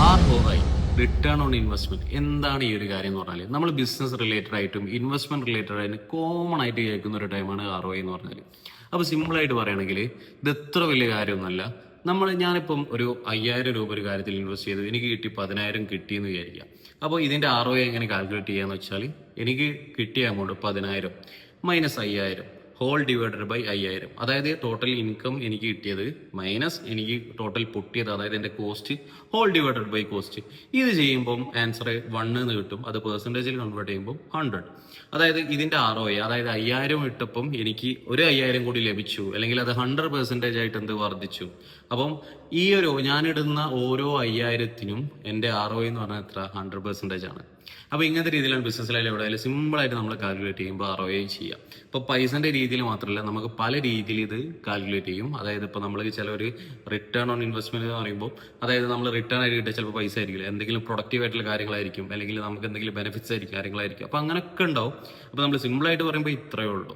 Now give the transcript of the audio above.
ROI, return on investment. എന്താണ് ഈ ഒരു കാര്യം എന്ന് പറഞ്ഞാൽ നമ്മൾ ബിസിനസ് റിലേറ്റഡ് ആയിട്ടും ഇൻവെസ്റ്റ്മെന്റ് റിലേറ്റഡ് ആയിട്ട് കോമൺ ആയിട്ട് കേൾക്കുന്ന ഒരു ടൈമാണ് ROI എന്ന് പറഞ്ഞാൽ. അപ്പോൾ സിമ്പിളായിട്ട് പറയുകയാണെങ്കിൽ ഇത് എത്ര വലിയ കാര്യമൊന്നുമല്ല. ഞാനിപ്പം ഒരു 5,000 രൂപ ഒരു കാര്യത്തിൽ ഇൻവെസ്റ്റ് ചെയ്തു, എനിക്ക് കിട്ടി 10,000 കിട്ടിയെന്ന് വിചാരിക്കാം. അപ്പോൾ ഇതിന്റെ ROI എങ്ങനെ കാൽക്കുലേറ്റ് ചെയ്യാന്ന് വെച്ചാൽ, എനിക്ക് കിട്ടിയ amount 10,000 minus 5,000 whole divided by 5,000. അതായത് ടോട്ടൽ ഇൻകം എനിക്ക് കിട്ടിയത് മൈനസ് എനിക്ക് ടോട്ടൽ പൊട്ടിയത്, അതായത് എൻ്റെ cost whole divided by cost. ഇത് ചെയ്യുമ്പം ആൻസർ 1 എന്ന് കിട്ടും. അത് പെർസെൻറ്റേജിൽ കൺവേർട്ട് ചെയ്യുമ്പോൾ 100. അതായത് ഇതിന്റെ ROI, അതായത് 5,000 ഇട്ടപ്പം എനിക്ക് ഒരു 5,000 കൂടി ലഭിച്ചു, അല്ലെങ്കിൽ അത് 100% ആയിട്ട് എന്ത് വർദ്ധിച്ചു. അപ്പം ഈ ഒരു ഞാനിടുന്ന ഓരോ 5,000-ത്തിനും എൻ്റെ ROI എന്ന് പറഞ്ഞാൽ എത്ര? 100% ആണ്. അപ്പൊ ഇങ്ങനത്തെ രീതിയിലാണ് ബിസിനസ്സിലായാലും എവിടെയായാലും സിമ്പിൾ ആയിട്ട് നമ്മൾ കാൽക്കുലേറ്റ് ചെയ്യുമ്പോൾ ROI ചെയ്യാം. ഇപ്പൊ പൈസന്റെ രീതിയിൽ മാത്രമല്ല, നമുക്ക് പല രീതിയിൽ ഇത് കാൽക്കുലേറ്റ് ചെയ്യും. അതായത് ഇപ്പൊ നമ്മൾ ഒരു റിട്ടേൺ ഓൺ ഇൻവെസ്റ്റ്മെന്റ് എന്ന് പറയുമ്പോൾ, അതായത് നമ്മൾ റിട്ടേൺ ആയിട്ട് കിട്ടിയ ചിലപ്പോൾ പൈസ ആയിരിക്കില്ല, എന്തെങ്കിലും പ്രൊഡക്റ്റീവ് ആയിട്ടുള്ള കാര്യങ്ങളായിരിക്കും, അല്ലെങ്കിൽ നമുക്ക് എന്തെങ്കിലും ബെനിഫിറ്റ്സ് ആയിരിക്കും, കാര്യങ്ങളായിരിക്കും. അപ്പൊ അങ്ങനെയൊക്കെ ഉണ്ടാവും. അപ്പൊ നമ്മൾ സിമ്പിൾ ആയിട്ട് പറയുമ്പോൾ ഇത്രയേ ഉള്ളൂ.